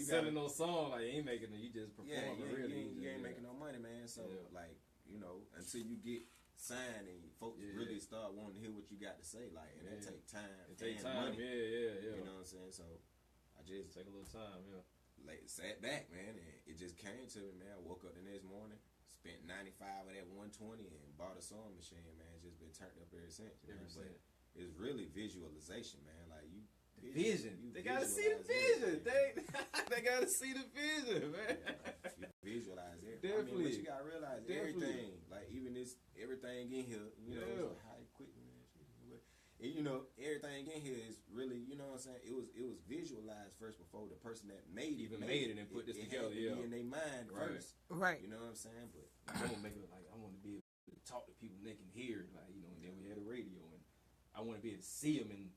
selling no song, like you ain't making it. You just performing. You ain't making no money, man. So like until you get signed and folks really start wanting to hear what you got to say, like and that take time. It take time. Money. Yeah. You know what I'm saying? So I just take a little time. Sat back, man, and it just came to me, man. I woke up the next morning, spent 95 of that 120, and bought a sewing machine, man. Just been turned up ever since. But it's really visualization, man. Like vision. They gotta see the vision. They gotta see the vision, man. You visualize everything. Definitely. But you gotta realize everything. Like even everything in here, so high equipment, and everything in here is really, you know what I'm saying. It was visualized first before the person that made it and put this together. It in their mind first, right? You know what I'm saying. But I want to make it like I want to be able to talk to people and they can hear, like and then we had a radio, and I want to be able to see them and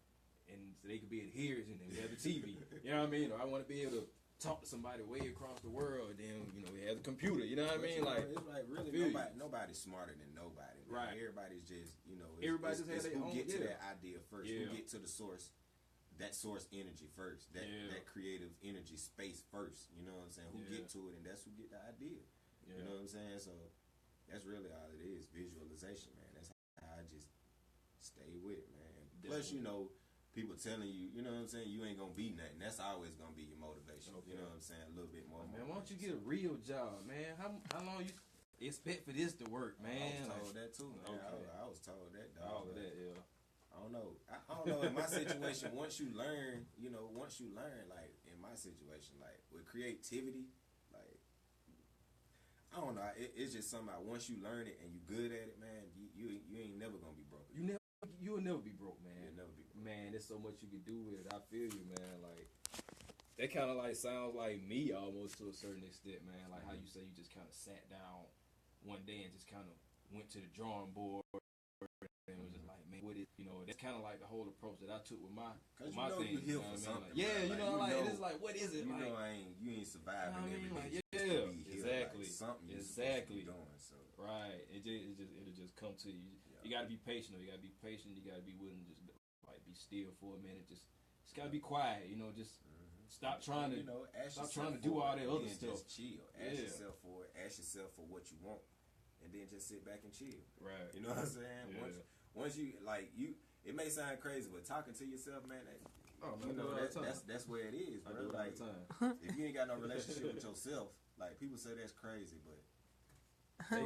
so they could be able to hear it, and then we have the TV. You know what I mean? Or I want to be able to talk to somebody way across the world. Then we have the computer. You know what I mean? Like it's like really nobody's smarter than nobody. Man. Right? Everybody's just everybody just has their own. Who get to that idea first? Who get to the source? That source energy first. That creative energy space first. You know what I'm saying? Who get to it, and that's who get the idea. You know what I'm saying? So that's really all it is. Visualization, man. That's how I just stay with it, man. Definitely. Plus, people telling you, you know what I'm saying, you ain't gonna be nothing. That's always gonna be your motivation. Okay. You know what I'm saying? A little bit more. Man, why don't you get a real job, man? How long you expect for this to work, man? I was told that too, man. Okay. I was told that. Dog. All of that, yeah. I don't know. I don't know. In my situation, once you learn, like in my situation, like with creativity, like I don't know. It's just something. Once you learn it and you good at it, man, you ain't never gonna be broke. You'll never be broke, man. You'll never be broke. Man, there's so much you can do with it. I feel you, man. Like that kind of like sounds like me almost to a certain extent, man. Like how you say you just kind of sat down one day and just kind of went to the drawing board and was just like, man, what is that's kind of like the whole approach that I took with my thing. You for something. Like, it's like, what is it? You like, you ain't surviving every day. Exactly. Like something you exactly. Doing, so. Right. It'll just come to you. You gotta be patient. You gotta be patient. You gotta be willing to just like be still for a minute. Just gotta be quiet. Just stop trying to do all that other stuff. Just chill. Ask yourself for it. Ask yourself for what you want, and then just sit back and chill. Right. You know what I'm saying? Yeah. Once you it may sound crazy, but talking to yourself, man. That's where it is, bro. I do it like, all the time. If you ain't got no relationship with yourself, like people say that's crazy, but.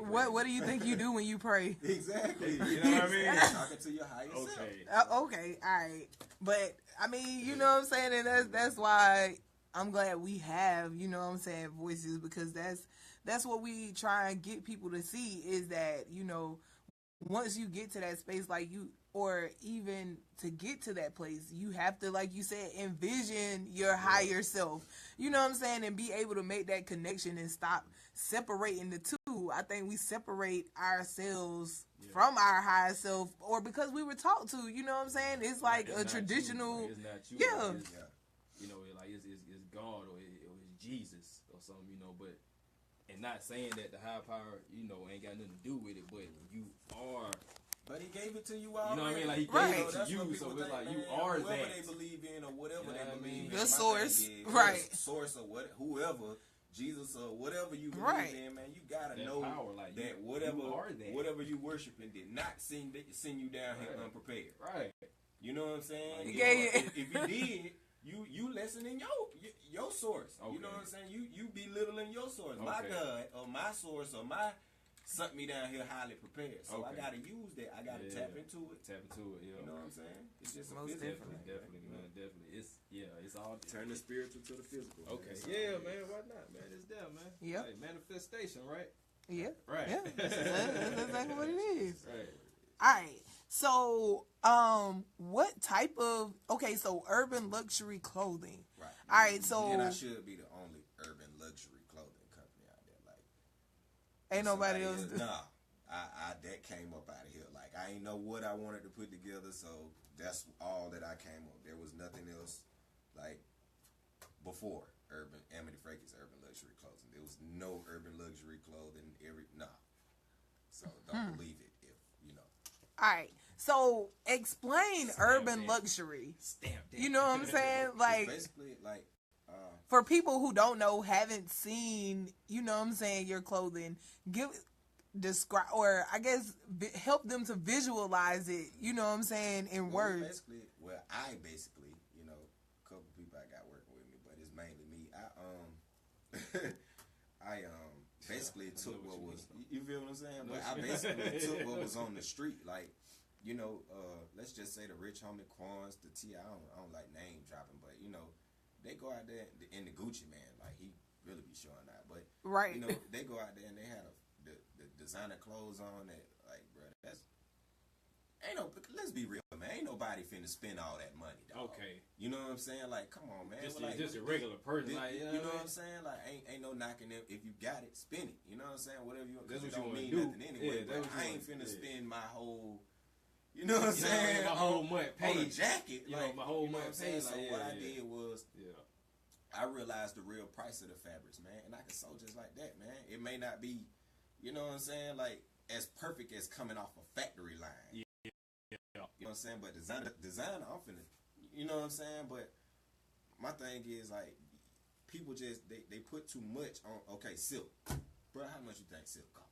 What do you think you do when you pray? Exactly. You know what I mean? Talking to your higher self. Okay, all right. But I mean, you know what I'm saying, and that's why I'm glad we have, you know what I'm saying, voices, because that's what we try and get people to see is that, once you get to that space, like or even to get to that place, you have to, like you said, envision your higher self. You know what I'm saying? And be able to make that connection and stop separating the two. I think we separate ourselves from our higher self, or because we were taught to. You know what I'm saying? It's like a traditional. It's not you. Yeah. It's God or it's Jesus or something. But and not saying that the higher power, ain't got nothing to do with it, but you are. But he gave it to you already. You know what I mean? Like he gave it to you, so it's like you are that. Whatever they believe in or whatever they believe in. The source, Source or whoever, Jesus or whatever you believe in, man. You gotta that know power, like, that whatever you worshiping did not send you down here unprepared. Right. You know what I'm saying? If you did, you lessening your source. Okay. You know what I'm saying? You belittling your source. Okay. My God or my source or my sent me down here highly prepared. So I gotta use that. I gotta tap into it. You know what I'm saying? It's just most definitely, man. Definitely. It's all turn the spiritual to the physical. Okay. Yeah, man. Why not, man? It's there, man. Yeah. Like, manifestation, right? Yeah. Right. Yeah. That's exactly what it is. Right. All right. So, what type of so urban luxury clothing. Right. All right. So, and I should be the only urban luxury clothing company out there. Like, ain't nobody else. Nah. I that came up out of here. Like I ain't know what I wanted to put together, so that's all that I came up. There was nothing else like before Amity Farcas urban luxury clothing. There was no urban luxury clothing. So don't believe it if you know. All right. So explain urban luxury. Stamp that. You know what I'm saying? Like it's basically like for people who don't know, haven't seen, you know what I'm saying, your clothing, describe, or I guess help them to visualize it, you know what I'm saying, in words. I basically, you know, a couple people I got working with me, but it's mainly me. I basically took what was, you feel what I'm saying? But I basically took what was on the street, like, you know, let's just say the Rich Homie Quans, the T. I don't like name dropping, but you know, they go out there in the Gucci man, like he really be showing out, but right, you know, they go out there and they had the designer clothes on that, like, bro, that's let's be real, man. Ain't nobody finna spend all that money, dog. Okay. You know what I'm saying? Like, come on, man. Just a regular person. You know what I'm saying? Like, ain't no knocking them. If you got it, spend it. You know what I'm saying? Whatever you want. Because it don't mean nothing anyway. Yeah, I ain't finna spend my whole, you know what I'm saying? My whole month paid. On a jacket. Like, my whole month paid. So what I did was, I realized the real price of the fabrics, man. And I can sew just like that, man. It may not be, you know what I'm saying, like, as perfect as coming off a factory line. Yeah. You know what I'm saying? But designer, I'm finna, you know what I'm saying? But my thing is, like, people just, they put too much on, okay, silk. Bro, how much you think silk costs?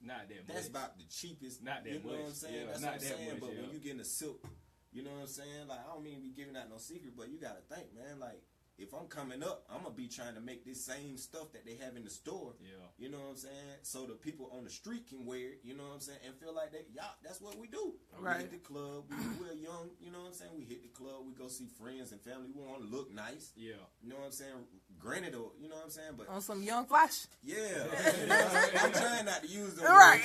Not that much. That's about the cheapest. Not that much. You know what I'm saying? Yeah, that's not what I'm saying. Much, but when you get a silk, you know what I'm saying? Like, I don't mean to be giving out no secret, but you got to think, man, like, if I'm coming up, I'm going to be trying to make this same stuff that they have in the store. Yeah. You know what I'm saying? So the people on the street can wear it, you know what I'm saying? And feel like that's what we do. Right. We hit the club. We're young, you know what I'm saying? We hit the club. We go see friends and family. We want to look nice. Yeah. You know what I'm saying? Granted, you know what I'm saying? But on some young flash. Yeah. You know what I'm saying? I'm trying not to use them. Right.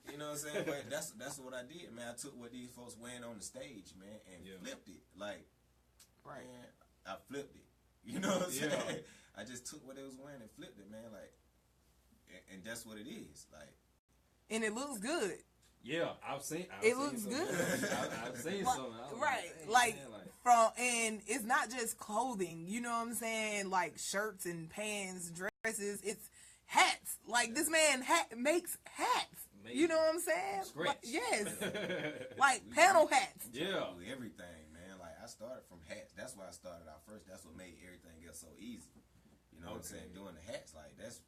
You know what I'm saying? But that's what I did, man. I took what these folks wearing on the stage, man, and flipped it. Like, right. Man, I flipped it. You know what I'm saying? I just took what they was wearing and flipped it, man. Like, and that's what it is. Like, and it looks good. Yeah, I've seen it looks good. I've seen some. Right, like from, and it's not just clothing. You know what I'm saying? Like shirts and pants, dresses. It's hats. Like this man makes hats. Amazing. You know what I'm saying? Like, yes. Like panel hats. Yeah, everything. I started from hats. That's why I started out first. That's what made everything else so easy. You know what I'm saying? Doing the hats, like that's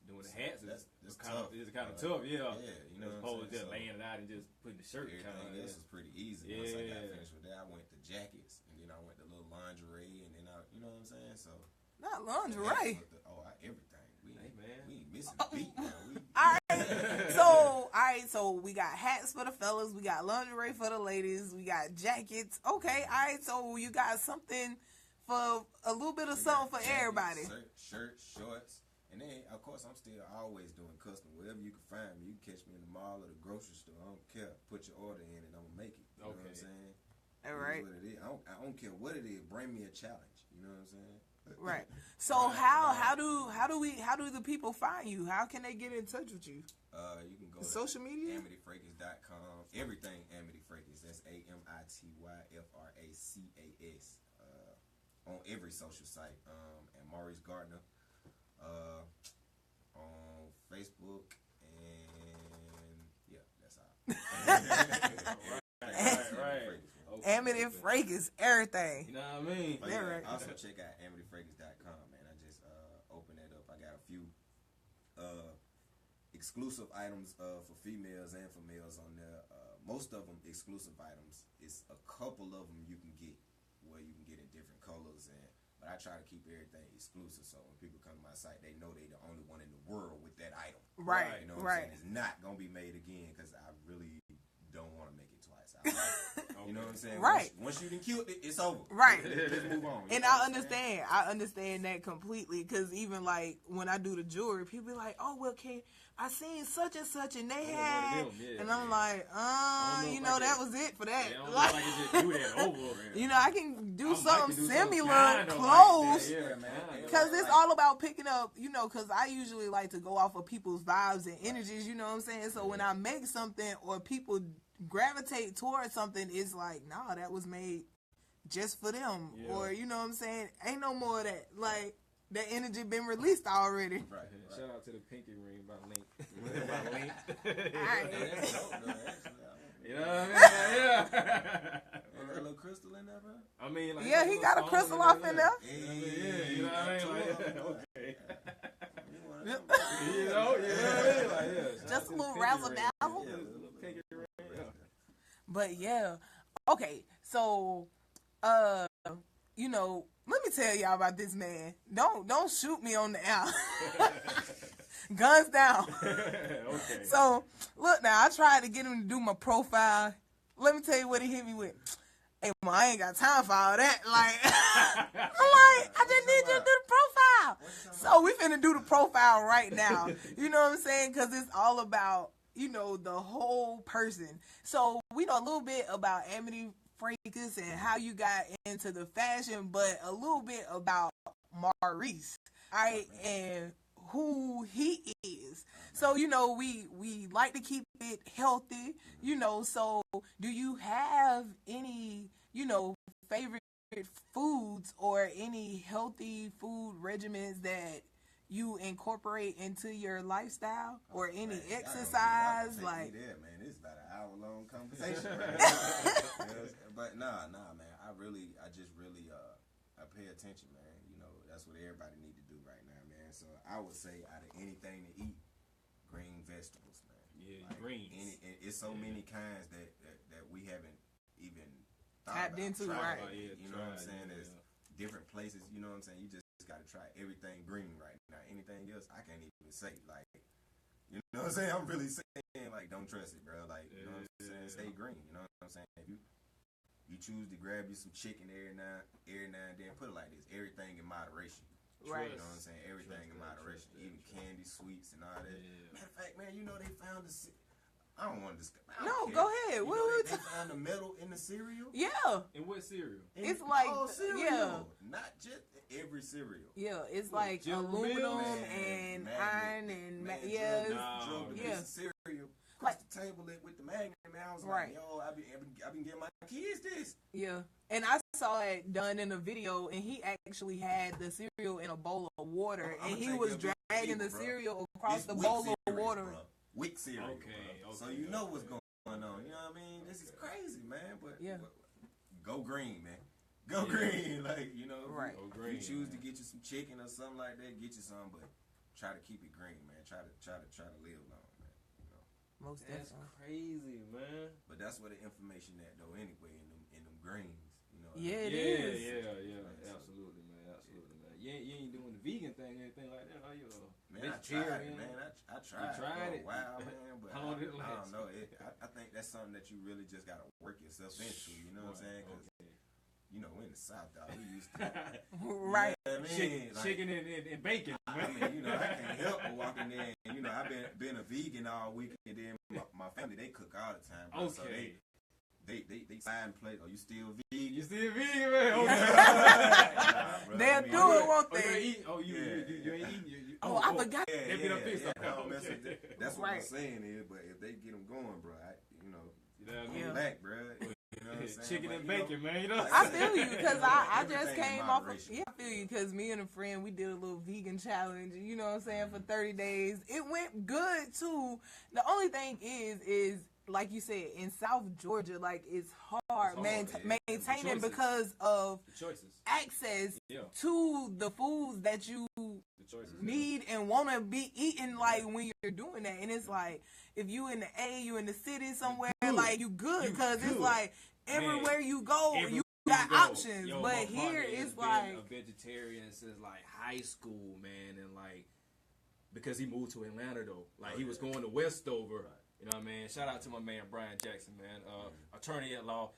doing the hats. That's kind tough. It's kind of tough, yeah. Yeah, you know as opposed to just laying it out and just putting the shirt. Everything else is pretty easy. Once I got finished with that, I went to jackets, and then I went to little lingerie, and then you know what I'm saying? So not lingerie. Everything. We ain't missing a beat now. All right, so we got hats for the fellas, we got lingerie for the ladies, we got jackets. Okay, all right, so you got something for a little bit of something for jackets, everybody. Shirts, shorts, and then of course I'm still always doing custom. Wherever you can find me, you can catch me in the mall or the grocery store. I don't care. Put your order in and I'm gonna make it. You know what I'm saying? All right. What it is. I don't care what it is. Bring me a challenge. You know what I'm saying? Right. So how do the people find you? How can they get in touch with you? You can go to social media, AmityFarcas.com. Everything Amity Farcas. That's AmityFarcas. On every social site. And Maurice Gardner on Facebook, and that's all. Right. Okay. Amity Farcas, everything. You know what I mean? Right. Also check out AmityFarcas.com, man. I just opened that up. I got a few exclusive items for females and for males on there. Most of them exclusive items. It's a couple of them you can get where you can get in different colors, but I try to keep everything exclusive, so when people come to my site, they know they the only one in the world with that item. Right. You know what I'm saying? It's not gonna be made again because I really don't want to make it twice. You know what I'm saying? Right. Once you done killed it, it's over. Right. Just move on. And I understand that completely, because even like when I do the jewelry, people be like, "Oh, well, I seen such and such, and they had," and I'm like, you know, that was it for that. Yeah, like it just do that over. You know, I can do something similar, close, because it's all about picking up, you know, because I usually like to go off of people's vibes and energies, you know what I'm saying? So when I make something or people gravitate towards something, it's like, nah, that was made just for them. Or, you know what I'm saying? Ain't no more of that. Like, that energy been released already. Right. Shout out to the pinky ring by Link. Alright. You know what I mean? Yeah. got a little crystal in there, bro? I mean, like, yeah, he got a crystal off in there. Yeah, you know what I mean? Like, okay. You know what I mean? Like, yeah. Just a little razzle dazzle. But yeah, okay. So, you know, let me tell y'all about this man. Don't shoot me on the air. Guns down. Okay. So, look now, I tried to get him to do my profile. Let me tell you what he hit me with. Hey, man, I ain't got time for all that. Like, I'm like, I just need you to do the profile. So we finna do the profile right now. You know what I'm saying? Because it's all about, you know, the whole person. So we know a little bit about Amity Farcas and how you got into the fashion, but a little bit about Maurice, all right, and who he is. So, you know, we like to keep it healthy, you know, so do you have any, you know, favorite foods or any healthy food regimens that you incorporate into your lifestyle or any exercise? Like, there, man, it's about an hour-long conversation, right? But nah, man, I just really I pay attention, man. You know, that's what everybody need to do right now, man. So I would say out of anything to eat, green vegetables, man. Yeah, like greens. It's so many kinds that we haven't even tapped into, right? You know what I'm saying? There's different places, you know what I'm saying? You just got to try everything green right now. Anything else, I can't even say. Like, you know what I'm saying? I'm really saying, like, don't trust it, bro. Like, you know what I'm saying? Stay green, you know what I'm saying? If you choose to grab you some chicken every now and then, put it like this, everything in moderation. Right. You know what I'm saying? Everything in moderation. Even candy, sweets, and all that. Yeah. Matter of fact, man, you know they found I don't want to discuss. No, go ahead. They found the metal in the cereal? Yeah. In what cereal? It's like, cereal. Yeah. Not just every cereal. Yeah, it's like aluminum and iron and cereal. Across the table with the magnet, man. I was like, yo, I've been getting my kids this. Yeah. And I saw it done in a video, and he actually had the cereal in a bowl of water, and he was dragging the cereal across the bowl of water. W.I.C.E.S cereal. Okay. So you know what's going on. You know what I mean? This is crazy, man. But go green, man. Go green. Like, you know, you choose to get you some chicken or something like that, get you some, but try to keep it green, man. Try to live long, man. You know. Most definitely. That's crazy, man. But that's where the information at though anyway, in them greens. You know. Yeah, it is. Yeah. Absolutely, man. You ain't doing the vegan thing or anything like that, are you? Man, I tried it, man. I tried it for a while, man. But How long did it last? I don't know. I think that's something that you really just got to work yourself into. You know what I'm saying? Because, you know, we're in the South, dog. We used to. Right. You know what I mean? Chicken and bacon. I mean, you know, I can't help but walk in there. And, you know, I've been a vegan all week. And then my family, they cook all the time. Bro. Okay. So they sign plate. Are you still vegan? You still vegan, man? Nah, they'll do it, won't they? You ain't eating. I forgot. That's what I'm saying is, but if they get them going, bro, I'm back, bro. You know what I'm saying? Chicken and bacon, man. You know. I feel you because I just came off. I feel you because me and a friend we did a little vegan challenge. You know what I'm saying for 30 days. It went good too. The only thing is like you said in South Georgia, like it's hard maintaining because of access to the foods that you need and want to be eating. Like when you're doing that, and it's like if you in you in the city somewhere, like you good because it's like everywhere you go, you got options. But here it's like a vegetarian since like high school, man, and like because he moved to Atlanta though, like he was going to Westover. You know what I mean? Shout out to my man Brian Jackson, man, attorney at law.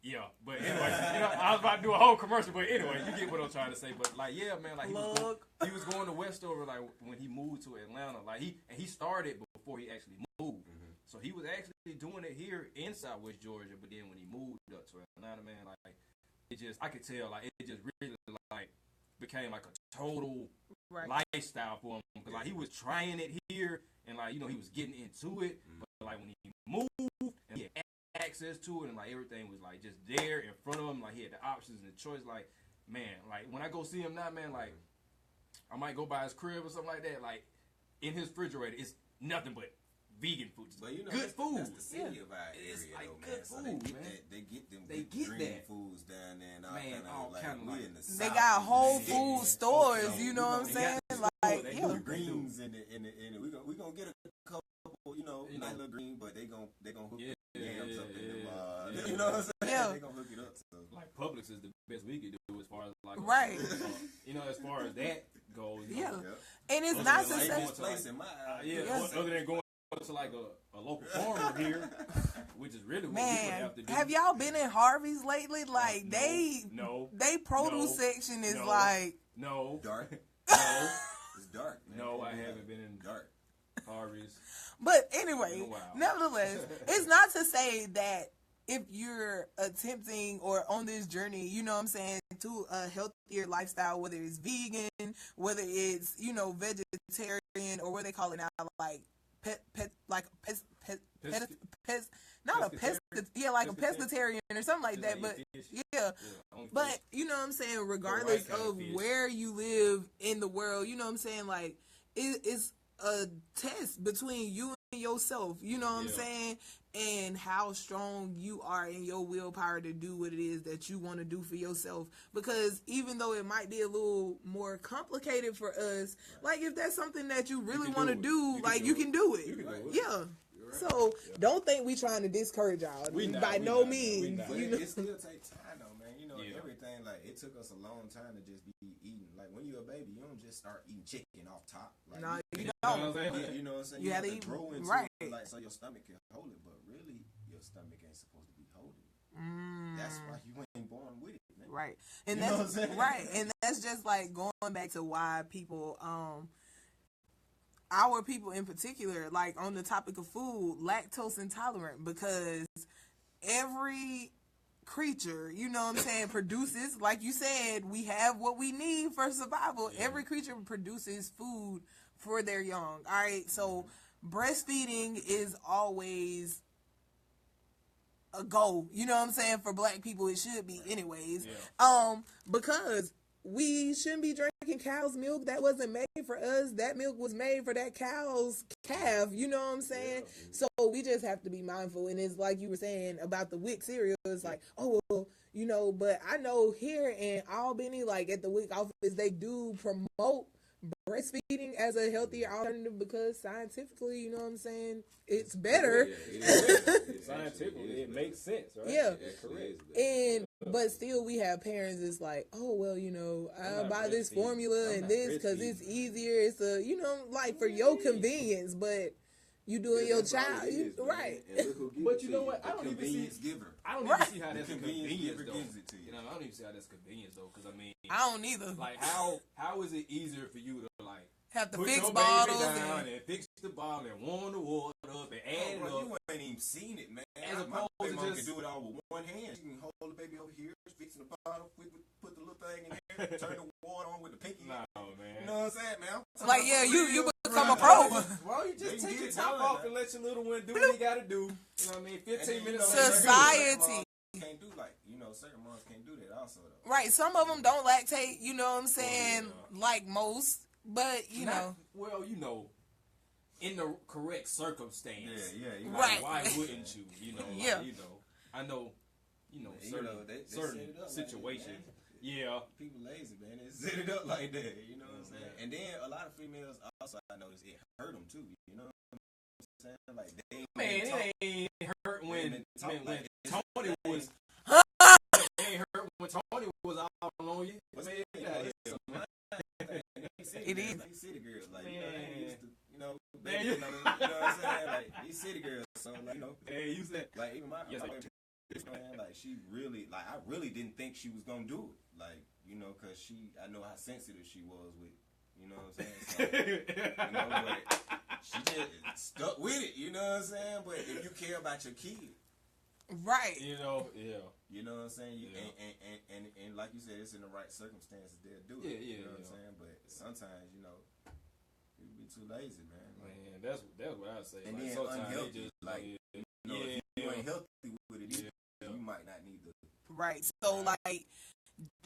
Yeah, but anyway, you know, I was about to do a whole commercial, but anyway, you get what I'm trying to say. But like, yeah, man, like he was going to Westover, like when he moved to Atlanta, like he started before he actually moved. Mm-hmm. So he was actually doing it here in Southwest Georgia, but then when he moved up to Atlanta, man, like it just I could tell like it just really like became like a total lifestyle for him because like he was trying it here and like you know he was getting into it, but like when he moved and he had access to it and like everything was like just there in front of him, like he had the options and the choice. Like man, like when I go see him now, man, like I might go by his crib or something like that. Like in his refrigerator, it's nothing but vegan food. But you know, good food. That's the city of our area, it's like though, good man. food, So they get man. that. They get them. They get green that. foods down there and all Man, all like kind of we like in the They South, got Whole the Food city. stores, Okay, you know what I'm we saying? gonna Like, they yeah. the greens in it. We gonna get a couple, nice little green, but they gonna hook yams up in them. You know what I'm saying? Yeah. They gonna hook it up. So. Like Publix is the best we could do as far as like Right. as far as that goes. Yeah. Know, And it's Other not than to like say, going to, place like, in my other than going to like a local farmer here, which is really what we would man, have to do. have y'all been in Harvey's lately? Like no, they produce no, section is no. like no, dark. no, It's dark. Man. no. I haven't been in dark. Harvey's. But anyway, Wow. nevertheless, it's not to say that if you're attempting or on this journey, you know what I'm saying, to a healthier lifestyle, whether it's vegan, whether it's, vegetarian, or what they call it now, like pescatarian or something like that. But yeah, but you know what I'm saying, regardless of where you live in the world, you know what I'm saying, like it's a test between you and yourself, you know what I'm saying, and how strong you are in your willpower to do what it is that you want to do for yourself. Because even though it might be a little more complicated for us, like if that's something that you really want to do, like you can do it. Yeah. So don't think we trying to discourage y'all. By no means. But it still takes time though, man. Everything, like it took us a long time to just be eating. Like when you're a baby, you don't just start eating chicken off top. Like, no, you don't. You know what I'm saying? You have to eat, grow into it, like so your stomach can hold it, but really your stomach ain't supposed to be holding it. That's why you ain't born with it, man. Right. And that's right. And that's just like going back to why people our people in particular, like on the topic of food, lactose intolerant, because every creature, you know what I'm saying, produces, like you said, we have what we need for survival. Every creature produces food for their young. All right, so breastfeeding is always a goal, you know what I'm saying, for black people. It should be anyways. Because we shouldn't be drinking cow's milk that wasn't made for us. That milk was made for that cow's calf, you know what I'm saying? So we just have to be mindful. And it's like you were saying about the W.I.C.E cereal. It's like, oh, well, but I know here in Albany, like at the W.I.C.E office, they do promote breastfeeding as a healthier alternative because scientifically, you know what I'm saying, it's better. Scientifically, it makes sense, right? Yeah. Correct. But still we have parents that's like, oh, well, I buy this formula and this because it's easier. It's like for your convenience, but you doing your child, right? But you know what? I don't even see how that's convenience though. I don't even see how that's convenience though, because I don't either. Like how is it easier for you to like have to put fix your bottles down and fix the bottle and warm the water up and add it up? You ain't even seen it, man. As My baby opposed to mom just can do it all with one hand. She can hold the baby over here, fixing the bottle, put the little thing in there, turn the water on with the pinky. No, man. You know what I'm saying, man? Like, yeah, you become a pro. Well, you just take your top off and let your little one do what he got to do. You know what I mean? 15 minutes. Society. Can't do certain moms can't do that also though. Right, some of them don't lactate, you know what I'm saying, like most, but Well, in the correct circumstance. Yeah. Like, why wouldn't you? I know, certain situations. Yeah. People lazy, man. They set it up like that. You know what I'm saying? And then a lot of females also, I noticed, it hurt them too. You know what I'm saying? Like it ain't hurt when Tony was. It ain't hurt when Tony was all on you. It is. These city girls, like you know what I'm saying? Like these city girls, so like you said like even my man, like she really, like I really didn't think she was gonna do it, like because I know how sensitive she was with, you know what I'm saying? So, but she just stuck with it, you know what I'm saying? But if you care about your kid, right? You know what I'm saying? And like you said, it's in the right circumstances they'll do it. You know what I'm saying? But sometimes you be too lazy, man. Man, that's what I say. And like, then unhealthy, if you ain't healthy with it, you might not need to. Right. So like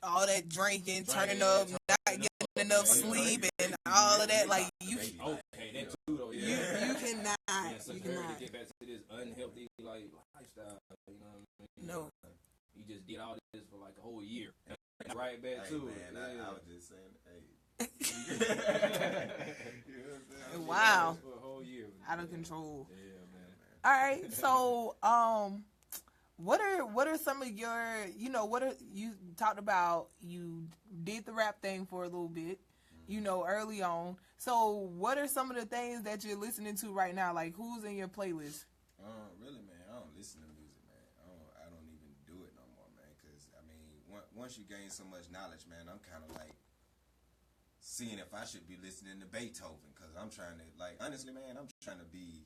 all that drinking, turning up, not getting enough sleep, and all of that, like you. Okay, that too though. You cannot in such a hurry to get back to this unhealthy like lifestyle. You know what I mean? No. You just did all this for like a whole year. Right back to it. Man, I was just saying, hey. You know what I'm wow. For a whole year. Out of control. Yeah, man. All right, so what are some of your, you talked about you did the rap thing for a little bit, early on. So what are some of the things that you're listening to right now? Like, who's in your playlist? Really, man, I don't listen to music, man. I don't even do it no more, man. Because I mean, once you gain so much knowledge, man, I'm kind of like seeing if I should be listening to Beethoven. Because I'm trying to, like, honestly, man, I'm trying to be.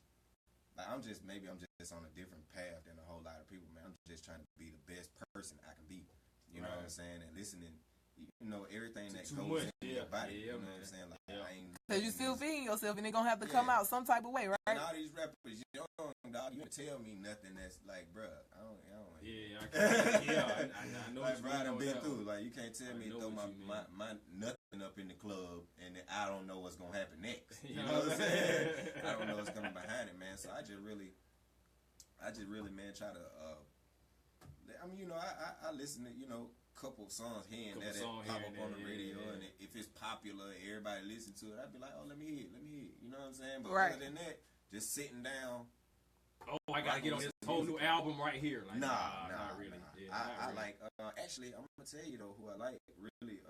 Like, I'm just on a different path than a whole lot of people, man. I'm just trying to be the best person I can be. You know what I'm saying? And listening, everything that goes into your body. You know what I'm saying? Like, I ain't. Cause you still feeding yourself, and it's gonna have to come out some type of way, right? And all these rappers, young dog, you can tell me nothing that's like, bruh, I don't. Yeah, I know. Like, bro, I done been through. Like, you can't tell me throw my nothing up in the club, and then I don't know what's gonna happen next. You know what I'm saying? I don't know what's coming behind it, man. So I just really, man, try to. I mean, I listen to couple songs here and there that pop up on the radio, and if it's popular, everybody listen to it. I'd be like, oh, let me hear it. You know what I'm saying? But other than that, just sitting down. Oh, I gotta get on this whole new album right here. Like, nah, not really. Nah. Yeah, I like. Actually, I'm gonna tell you though, who I like really.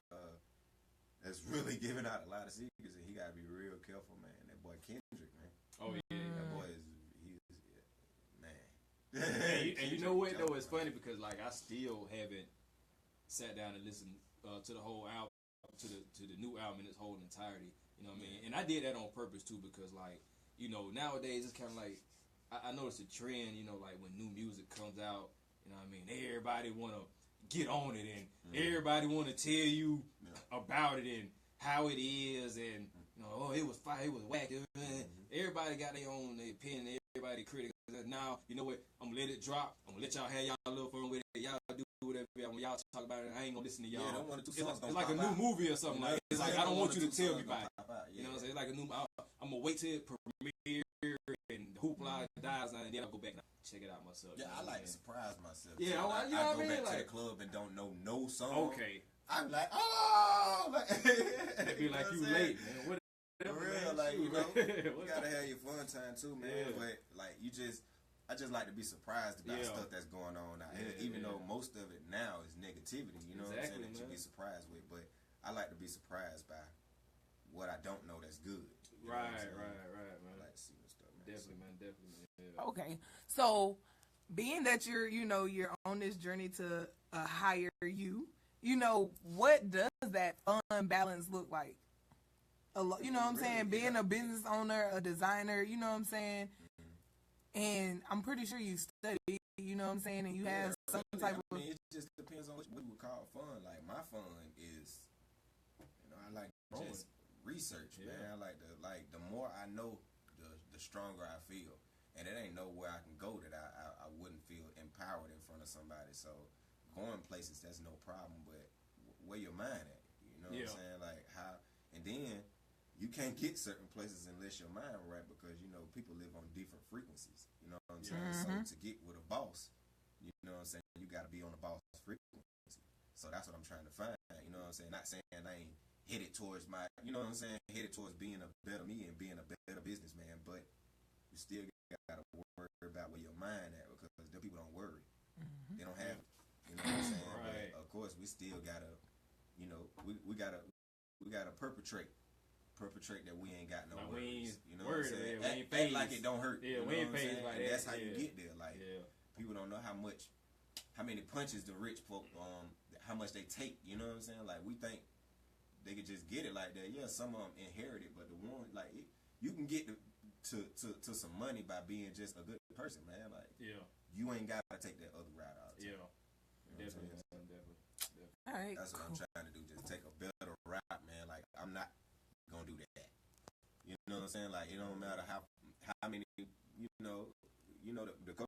That's really giving out a lot of secrets, and he gotta be real careful, man. That boy Kendrick, man. Oh yeah, that boy man. And you know what though? It's funny because like I still haven't sat down and listened to the whole album, to the new album in its whole entirety. You know what I mean? And I did that on purpose too, because like nowadays it's kind of like I noticed a trend. Like when new music comes out, you know what I mean? Everybody wanna get on it, and everybody wanna tell you about it and how it is, and it was fire, it was whack. Everybody got their own opinion. Everybody critical. Now, you know what? I'm gonna let it drop. I'm gonna let y'all have y'all little fun with it. Y'all do whatever. When y'all talk about it, I ain't gonna listen to y'all. It's like a new movie or something. Like, it's like I don't want you to tell me about it. You know what I'm saying? It's like a new. I'm gonna wait till it premiere and the hoopla dies, and then I'll go back and check it out myself. Yeah, I like to surprise myself. Yeah, I go back to the club and don't know no song. Okay. I'm like, oh, it'd be like you late, man. What? For real, like, you gotta have your fun time too, man. Yeah. But like, I just like to be surprised about stuff that's going on out here, even though most of it now is negativity. You know what I'm saying? That you be surprised with, but I like to be surprised by what I don't know that's good. Right, man. I like to see this stuff, man. Definitely, man. Yeah. Okay, so being that you're on this journey to a higher you, what does that fun balance look like? You know what I'm saying? Being a business owner, a designer, you know what I'm saying? And I'm pretty sure you study, you know what I'm saying? And you have some type of... it just depends on what you would call fun. Like, my fun is, I like just research, man. I like the more I know, the stronger I feel. And it ain't nowhere I can go that I wouldn't feel empowered in front of somebody. So, going places, that's no problem. But where your mind at? You know what I'm saying? Like, how... And then... You can't get certain places unless your mind right, because people live on different frequencies. You know what I'm saying? Mm-hmm. So to get with a boss, you know what I'm saying, you got to be on the boss frequency. So that's what I'm trying to find. You know what I'm saying? Not saying I ain't headed towards headed towards being a better me and being a better businessman, but you still got to worry about where your mind at, because the people don't worry. Mm-hmm. They don't have it. You know what I'm saying? Right. But of course, we still gotta, we gotta perpetrate that we ain't got no worries. You know what I'm saying? Act like it don't hurt. Yeah, we ain't paid like that. That's how you get there. Like, people don't know how many punches the rich folk, how much they take. You know what I'm saying? Like, we think they could just get it like that. Yeah, some of them inherit it, but the one, like, you can get to some money by being just a good person, man. Like, you ain't got to take that other route out. Yeah, definitely. All right, that's what I'm trying to do. Just take a better route, man. Like, I'm not gonna do that. You know what I'm saying? Like, it don't matter how many, the couple